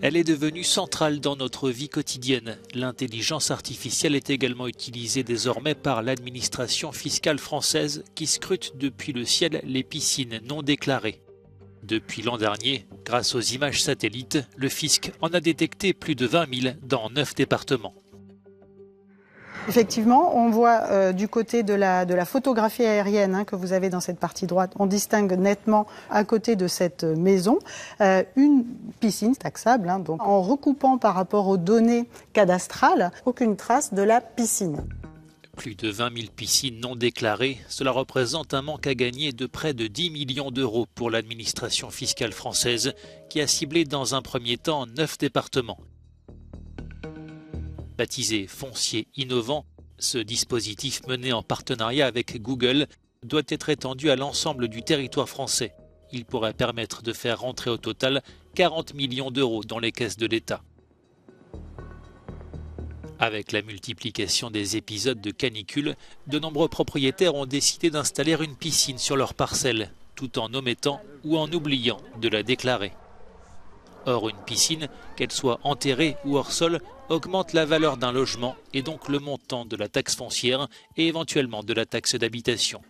Elle est devenue centrale dans notre vie quotidienne. L'intelligence artificielle est également utilisée désormais par l'administration fiscale française qui scrute depuis le ciel les piscines non déclarées. Depuis l'an dernier, grâce aux images satellites, le fisc en a détecté plus de 20 000 dans 9 départements. Effectivement, on voit du côté de la photographie aérienne que vous avez dans cette partie droite, on distingue nettement à côté de cette maison une piscine taxable. Donc en recoupant par rapport aux données cadastrales, aucune trace de la piscine. Plus de 20 000 piscines non déclarées, cela représente un manque à gagner de près de 10 millions d'euros pour l'administration fiscale française qui a ciblé dans un premier temps 9 départements. Baptisé Foncier Innovant, ce dispositif mené en partenariat avec Google doit être étendu à l'ensemble du territoire français. Il pourrait permettre de faire rentrer au total 40 millions d'euros dans les caisses de l'État. Avec la multiplication des épisodes de canicule, de nombreux propriétaires ont décidé d'installer une piscine sur leur parcelle, tout en omettant ou en oubliant de la déclarer. Or, une piscine, qu'elle soit enterrée ou hors sol, augmente la valeur d'un logement et donc le montant de la taxe foncière et éventuellement de la taxe d'habitation.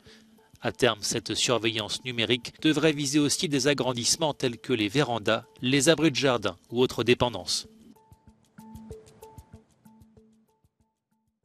À terme, cette surveillance numérique devrait viser aussi des agrandissements tels que les vérandas, les abris de jardin ou autres dépendances.